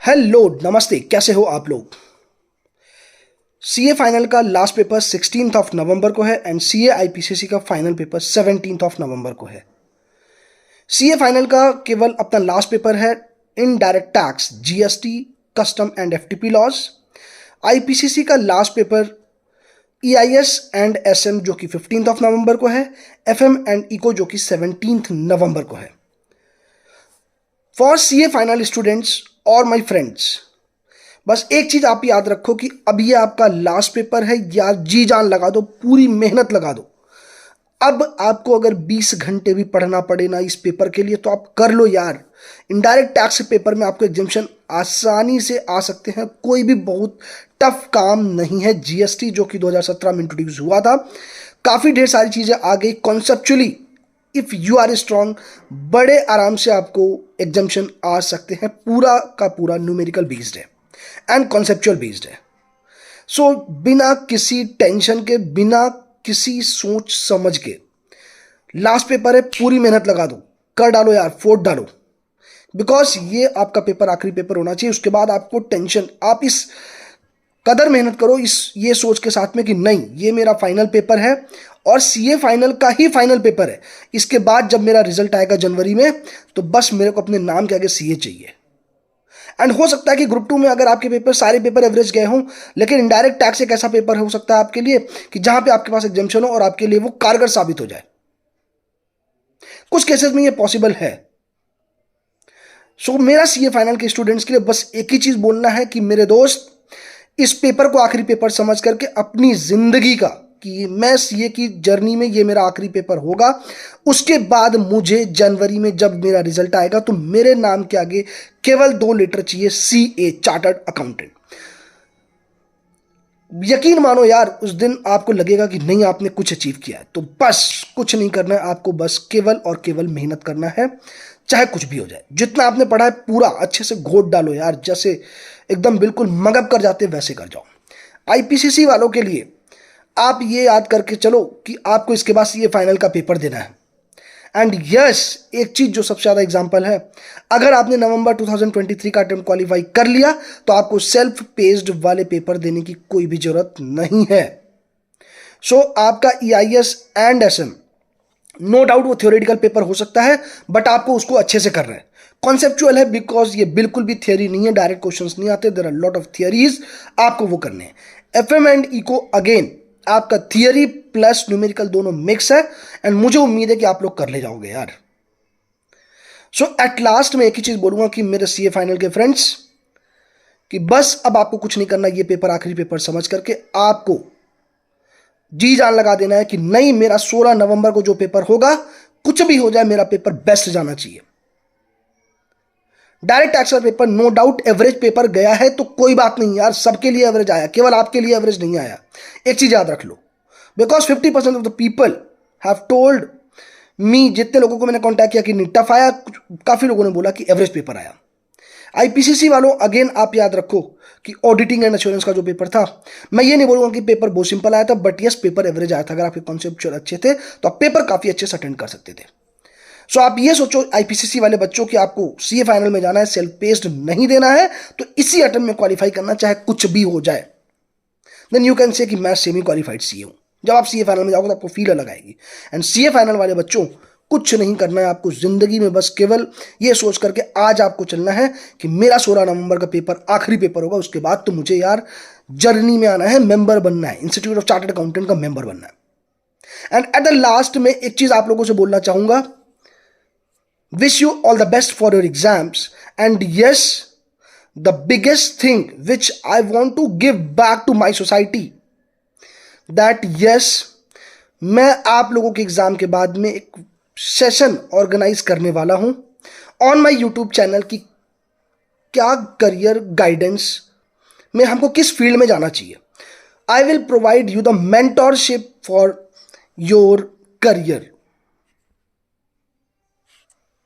Hello नमस्ते, कैसे हो आप लोग। सीए फाइनल का लास्ट पेपर 16 ऑफ नवंबर को है एंड सीए आईपीसीसी का फाइनल पेपर 17 ऑफ नवंबर को है। सीए फाइनल का केवल अपना लास्ट पेपर है indirect tax, GST, custom and FTP laws. IPCC का last paper EIS and SM जो कि 15 ऑफ नवंबर को है, एफएम एंड इको जो कि 17 नवंबर को है। फॉर सीए फाइनल स्टूडेंट्स और माय फ्रेंड्स, बस एक चीज आप याद रखो कि अब ये आपका लास्ट पेपर है यार, जी जान लगा दो, पूरी मेहनत लगा दो। अब आपको अगर 20 घंटे भी पढ़ना पड़े ना इस पेपर के लिए तो आप कर लो यार। इनडायरेक्ट टैक्स पेपर में आपको एग्जामिशन आसानी से आ सकते हैं, कोई भी बहुत टफ काम नहीं है। जीएसटी जो कि 2017 में इंट्रोड्यूस हुआ था, काफी ढेर सारी चीजें आ गई conceptually. If you are strong, बड़े आराम से आपको एग्जामिशन आ सकते हैं। पूरा का पूरा न्यूमेरिकल बेस्ड है एंड कॉन्सेप्चुअल बेस्ड है। सो बिना किसी टेंशन के, बिना किसी सोच समझ के लास्ट पेपर है, पूरी मेहनत लगा दो, कर डालो यार, फोड़ डालो। बिकॉज ये आपका पेपर आखिरी पेपर होना चाहिए। उसके बाद आपको टेंशन, आप इस कदर मेहनत करो इस ये सोच के साथ में कि नहीं ये मेरा फाइनल पेपर है और सीए फाइनल का ही फाइनल पेपर है। इसके बाद जब मेरा रिजल्ट आएगा जनवरी में तो बस मेरे को अपने नाम के आगे सीए चाहिए। एंड हो सकता है कि ग्रुप 2 में अगर आपके पेपर सारे पेपर एवरेज गए हों, लेकिन इनडायरेक्ट टैक्स एक ऐसा पेपर हो सकता है आपके लिए कि जहां पे आपके पास एग्जाम्शन हो और आपके लिए वो कारगर साबित हो जाए। कुछ केसेस में ये पॉसिबल है। सो मेरा सीए फाइनल के स्टूडेंट्स के लिए बस एक ही चीज बोलना है कि मेरे दोस्त, इस पेपर को आखिरी पेपर समझ करके अपनी जिंदगी का, कि मैं सीए की जर्नी में ये मेरा आखिरी पेपर होगा। उसके बाद मुझे जनवरी में जब मेरा रिजल्ट आएगा तो मेरे नाम के आगे केवल 2 लेटर चाहिए, सीए, चार्टर्ड अकाउंटेंट। यकीन मानो यार, उस दिन आपको लगेगा कि नहीं आपने कुछ अचीव किया है। तो बस कुछ नहीं करना है आपको, बस केवल और केवल मेहनत करना है, चाहे कुछ भी हो जाए। जितना आपने पढ़ा है पूरा अच्छे से घोट डालो यार, जैसे एकदम बिल्कुल मगब कर जाते वैसे कर जाओ। आईपीसीसी वालों के लिए आप ये याद करके चलो कि आपको इसके बाद सीए फाइनल का पेपर देना है। एंड यस, एक चीज जो सबसे ज्यादा एग्जांपल है, अगर आपने नवंबर 2023 का अटेम्प्ट क्वालिफाई कर लिया तो आपको सेल्फ पेस्ड वाले पेपर देने की कोई भी जरूरत नहीं है। सो आपका EIS and SM, no doubt वो थ्योरेटिकल पेपर हो सकता है, बट आपको उसको अच्छे से करना है। कॉन्सेप्चुअल है बिकॉज ये बिल्कुल भी थियरी नहीं है, डायरेक्ट क्वेश्चंस नहीं आते, there are lot of theories, आपको वो करने हैं। एफएम एंड इको अगेन आपका थियरी प्लस न्यूमेरिकल दोनों मिक्स है एंड मुझे उम्मीद है कि आप लोग कर ले जाओगे यार। सो एट लास्ट मैं एक ही चीज बोलूंगा कि मेरे सीए फाइनल के फ्रेंड्स, कि बस अब आपको कुछ नहीं करना, ये पेपर आखिरी पेपर समझ करके आपको जी जान लगा देना है कि नहीं मेरा 16 नवंबर को जो पेपर होगा, कुछ भी हो जाए मेरा पेपर बेस्ट जाना चाहिए। डायरेक्ट टैक्स का paper no doubt average paper गया है तो कोई बात नहीं यार, सबके लिए एवरेज आया, केवल आपके लिए एवरेज नहीं आया। एक चीज याद रख लो, because 50% of the people have told me, जितने लोगों को मैंने कॉन्टैक्ट किया कि नहीं टफ आया, काफी लोगों ने बोला कि एवरेज पेपर आया। आईपीसीसी वालों अगेन आप याद रखो कि ऑडिटिंग एंड एश्योरेंस का जो पेपर था, मैं ये नहीं बोलूंगा कि पेपर बहुत सिंपल आया था, बट यस पेपर एवरेज आया था। अगर आपके कॉन्सेप्चुअल अच्छे थे तो आप पेपर काफी अच्छे से अटेंड कर सकते थे। सो आप ये सोचो आईपीसीसी वाले बच्चों कि आपको सीए फाइनल में जाना है, सेल्फ पेस्ड नहीं देना है, तो इसी अटेम्प्ट में क्वालिफाई करना, चाहे कुछ भी हो जाए। देन यू कैन से कि मैं सेमी क्वालिफाइड सीए हूं। जब आप सीए फाइनल में जाओगे तो आपको फील अलग आएगी। एंड सीए फाइनल वाले बच्चों, कुछ नहीं करना है आपको जिंदगी में, बस केवल ये सोच करके आज आपको चलना है कि मेरा 16 नवंबर का पेपर आखिरी पेपर होगा, उसके बाद तो मुझे यार जर्नी में आना है, मेंबर बनना है, इंस्टीट्यूट ऑफ चार्टर्ड अकाउंटेंट का मेंबर बनना है। एंड एट द लास्ट में एक चीज आप लोगों से बोलना चाहूंगा, wish you all the best for your exams, and yes, the biggest thing which I want to give back to my society, that yes, मैं आप लोगों के एग्जाम के बाद में एक सेशन ऑर्गेनाइज करने वाला हूं ऑन माय यूट्यूब चैनल की क्या करियर गाइडेंस में हमको किस फील्ड में जाना चाहिए। I will provide you the mentorship for your career.